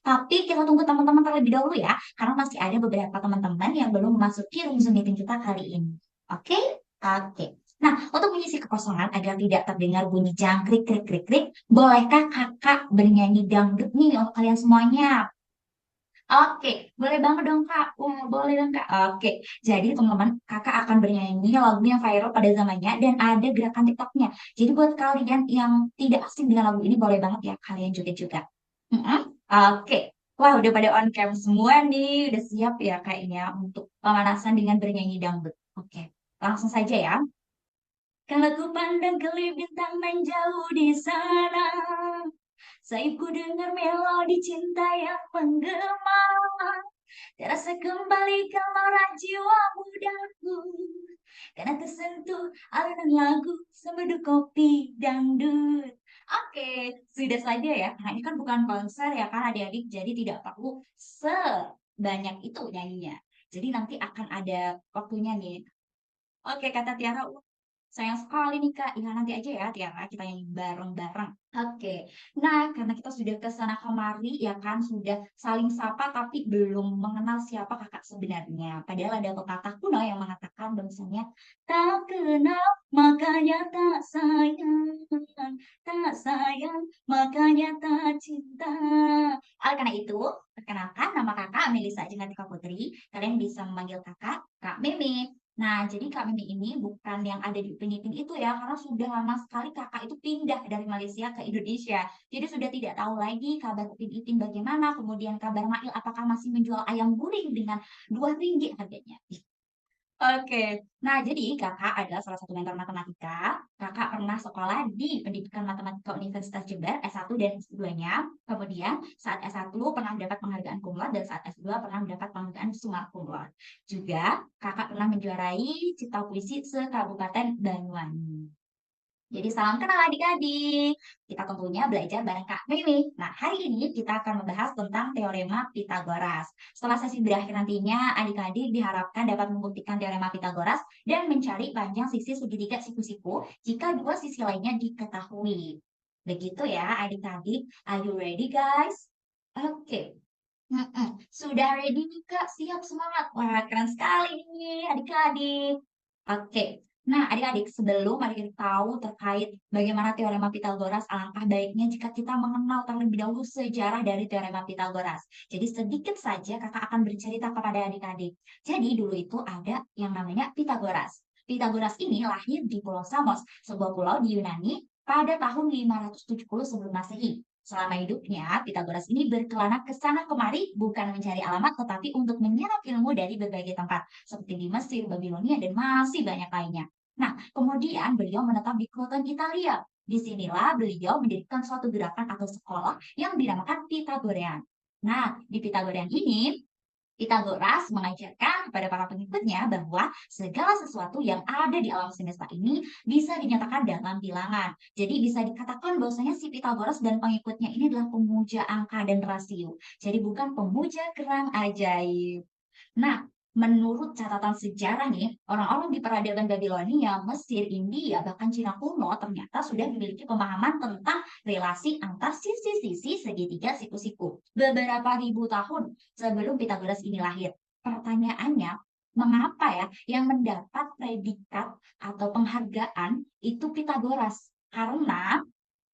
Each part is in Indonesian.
Tapi kita tunggu teman-teman terlebih dahulu ya, karena masih ada beberapa teman-teman yang belum memasuki room Zoom meeting kita kali ini. Oke? Oke. Nah, untuk mengisi kekosongan agar tidak terdengar bunyi jangkrik, krik, krik, krik, bolehkah kakak bernyanyi dangdut nih untuk kalian semuanya? Oke, boleh banget dong Kak. Wah, boleh dong Kak. Oke, jadi teman-teman, Kakak akan bernyanyi lagu yang viral pada zamannya dan ada gerakan TikToknya. Jadi buat kalian yang tidak asing dengan lagu ini, boleh banget ya kalian joget juga. Mm-mm. Oke, wah udah pada on cam semua nih, udah siap ya kayaknya untuk pemanasan dengan bernyanyi dangdut. Oke, langsung saja ya. Kalau ku pandang kelip bintang menjauh di sana, Saibku dengar melodi cinta yang menggema. Terasa kembali gelora jiwa mudaku. Karena tersentuh alunan lagu semedu kopi dangdut. Oke, sudah saja ya. Nah, ini kan bukan konser ya kan adik-adik. Jadi tidak perlu sebanyak itu nyanyinya. Jadi nanti akan ada waktunya nih. Oke, kata Tiara, "Wah, sayang sekali nih Kak. Ya nanti aja ya Tiara, kita nyanyi bareng-bareng." Oke, nah karena kita sudah ke sana kemari ya kan, sudah saling sapa tapi belum mengenal siapa kakak sebenarnya. Padahal ada pepatah kuno yang mengatakan bahwasanya tak kenal makanya tak sayang, tak sayang makanya tak cinta. Oleh karena itu, perkenalkan nama kakak Melisa Jenatika Putri. Kalian bisa memanggil kakak Kak Mimi. Nah, jadi Kak Mimi ini bukan yang ada di Upin Ipin itu ya, karena sudah lama sekali kakak itu pindah dari Malaysia ke Indonesia. Jadi sudah tidak tahu lagi kabar Upin Ipin bagaimana, kemudian kabar Mail apakah masih menjual ayam guring dengan 2 ringgit harganya. Oke, nah jadi kakak adalah salah satu mentor matematika. Kakak pernah sekolah di Pendidikan Matematika Universitas Jember S1 dan S2-nya. Kemudian saat S1 pernah mendapat penghargaan cum laude dan saat S2 pernah mendapat penghargaan summa cum laude. Juga kakak pernah menjuarai cipta puisi se-Kabupaten Banyuwangi. Jadi salam kenal adik-adik. Kita tentunya belajar bareng Kak Mimi. Nah, hari ini kita akan membahas tentang teorema Pitagoras. Setelah sesi berakhir nantinya, adik-adik diharapkan dapat membuktikan teorema Pitagoras dan mencari panjang sisi segitiga siku-siku jika dua sisi lainnya diketahui. Begitu ya adik-adik. Are you ready guys? Oke. Sudah ready nih Kak? Siap semangat. Wah, keren sekali nih adik-adik. Oke. Nah, adik-adik, sebelum adik-adik tahu terkait bagaimana teorema Pitagoras, alangkah baiknya jika kita mengenal terlebih dahulu sejarah dari teorema Pitagoras. Jadi sedikit saja kakak akan bercerita kepada adik-adik. Jadi dulu itu ada yang namanya Pitagoras. Pitagoras ini lahir di Pulau Samos, sebuah pulau di Yunani pada tahun 570 sebelum Masehi. Selama hidupnya, Pitagoras ini berkelana ke sana kemari bukan mencari alamat tetapi untuk menyerap ilmu dari berbagai tempat seperti di Mesir, Babilonia, dan masih banyak lainnya. Nah, kemudian beliau menetap di Kroton, Italia. Disinilah beliau mendirikan suatu gerakan atau sekolah yang dinamakan Pitagorean. Nah, di Pitagorean ini Pitagoras mengajarkan kepada para pengikutnya bahwa segala sesuatu yang ada di alam semesta ini bisa dinyatakan dalam bilangan. Jadi bisa dikatakan bahwasanya si Pitagoras dan pengikutnya ini adalah pemuja angka dan rasio. Jadi bukan pemuja kerang ajaib. Nah, menurut catatan sejarah nih, orang-orang di peradaban Babilonia, Mesir, India, bahkan Cina kuno ternyata sudah memiliki pemahaman tentang relasi antar sisi-sisi segitiga siku-siku. Beberapa ribu tahun sebelum Pitagoras ini lahir. Pertanyaannya, mengapa ya yang mendapat predikat atau penghargaan itu Pitagoras? Karena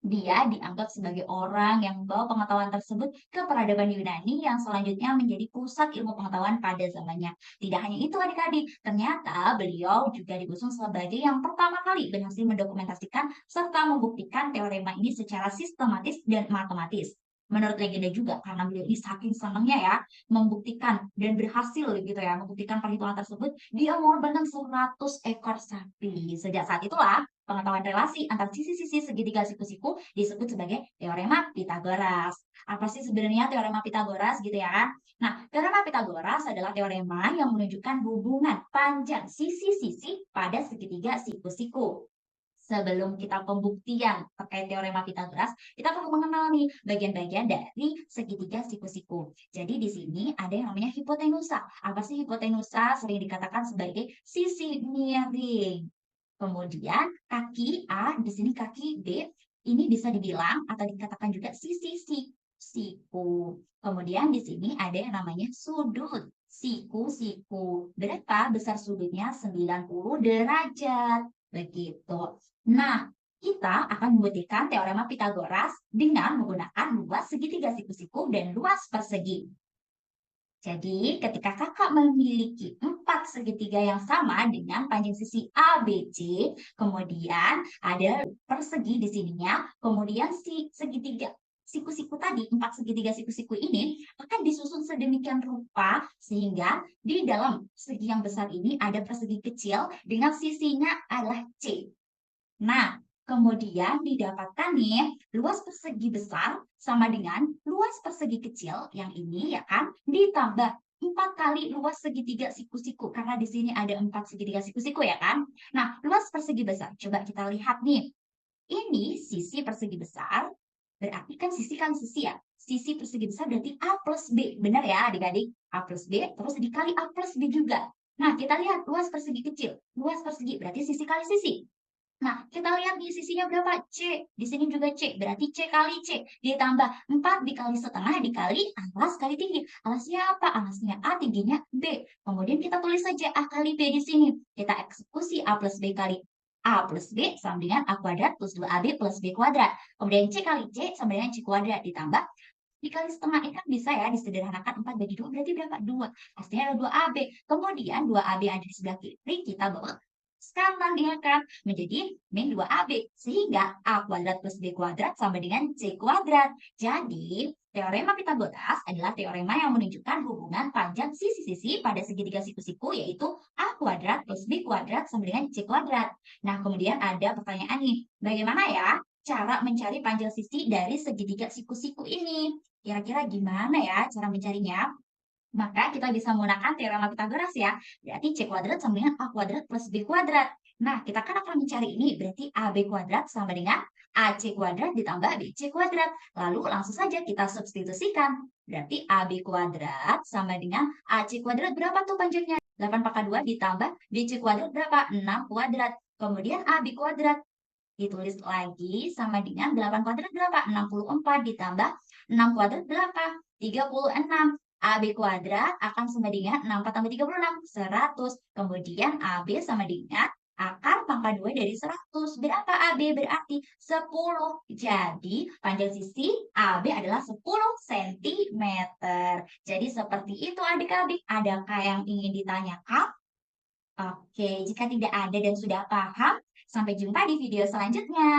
dia dianggap sebagai orang yang membawa pengetahuan tersebut ke peradaban Yunani yang selanjutnya menjadi pusat ilmu pengetahuan pada zamannya. Tidak hanya itu adik-adik, ternyata beliau juga diusung sebagai yang pertama kali berhasil mendokumentasikan serta membuktikan teorema ini secara sistematis dan matematis. Menurut legenda juga, karena beliau ini saking senangnya ya, membuktikan dan berhasil gitu ya, membuktikan perhitungan tersebut, dia mengorbankan 100 ekor sapi. Sejak saat itulah, pengetahuan relasi antar sisi-sisi segitiga siku-siku disebut sebagai teorema Pitagoras. Apa sih sebenarnya teorema Pitagoras gitu ya? Nah, teorema Pitagoras adalah teorema yang menunjukkan hubungan panjang sisi-sisi pada segitiga siku-siku. Sebelum kita pembuktian terkait teorema Pitagoras, kita perlu mengenal nih bagian-bagian dari segitiga siku-siku. Jadi di sini ada yang namanya hipotenusa. Apa sih hipotenusa? Sering dikatakan sebagai sisi miring. Kemudian kaki A, di sini kaki B, ini bisa dibilang atau dikatakan juga sisi siku. Kemudian di sini ada yang namanya sudut. Siku. Berapa besar sudutnya? 90 derajat. Begitu. Nah, kita akan membuktikan teorema Pitagoras dengan menggunakan luas segitiga siku-siku dan luas persegi. Jadi, ketika kakak memiliki 4 segitiga yang sama dengan panjang sisi ABC, kemudian ada persegi di sininya, kemudian si segitiga siku-siku tadi, 4 segitiga siku-siku ini akan disusun sedemikian rupa sehingga di dalam segi yang besar ini ada persegi kecil dengan sisinya adalah C. Nah, kemudian didapatkan nih luas persegi besar sama dengan luas persegi kecil yang ini ya kan ditambah 4 kali luas segitiga siku-siku karena di sini ada 4 segitiga siku-siku ya kan. Nah, luas persegi besar coba kita lihat nih. Ini sisi persegi besar berarti kan sisi ya. Sisi persegi besar berarti A plus B. Benar ya adik-adik? A plus B terus dikali A plus B juga. Nah, kita lihat luas persegi kecil. Luas persegi berarti sisi kali sisi. Nah, kita lihat di sisinya berapa? C. Di sini juga C. Berarti C kali C. Ditambah 4 dikali setengah dikali alas kali tinggi. Alasnya apa? Alasnya A, tingginya B. Kemudian kita tulis saja A kali B di sini. Kita eksekusi A plus B kali A plus B sama dengan A kuadrat plus 2AB plus B kuadrat. Kemudian C kali C sama dengan C kuadrat. Ditambah dikali setengah ini kan bisa ya disederhanakan 4 bagi 2 berarti berapa? 2. Pastinya ada 2AB. Kemudian 2AB ada di sebelah kiri kita bawa kanan dia kan menjadi min 2AB sehingga A kuadrat plus B kuadrat sama dengan C kuadrat. Jadi teorema Pitagoras adalah teorema yang menunjukkan hubungan panjang sisi-sisi pada segitiga siku-siku yaitu A kuadrat plus B kuadrat sama dengan C kuadrat. Nah, kemudian ada pertanyaan nih, bagaimana ya cara mencari panjang sisi dari segitiga siku-siku ini? Kira-kira gimana ya cara mencarinya? Maka kita bisa menggunakan teorema Pitagoras ya. Berarti C kuadrat sama dengan A kuadrat plus B kuadrat. Nah, kita kan akan mencari ini. Berarti AB kuadrat sama dengan AC kuadrat ditambah BC kuadrat. Lalu langsung saja kita substitusikan. Berarti AB kuadrat sama dengan AC kuadrat berapa tuh panjangnya? 8 pangkat 2 ditambah BC kuadrat berapa? 6 kuadrat. Kemudian AB kuadrat ditulis lagi sama dengan 8 kuadrat berapa? 64 ditambah 6 kuadrat berapa? 36. AB kuadrat akan sama dengan 64 tambah 36, 100. Kemudian AB sama dengan akar pangkat 2 dari 100. Berapa AB? Berarti 10. Jadi panjang sisi AB adalah 10 cm. Jadi seperti itu adik-adik. Adakah yang ingin ditanyakan? Oke, jika tidak ada dan sudah paham, sampai jumpa di video selanjutnya.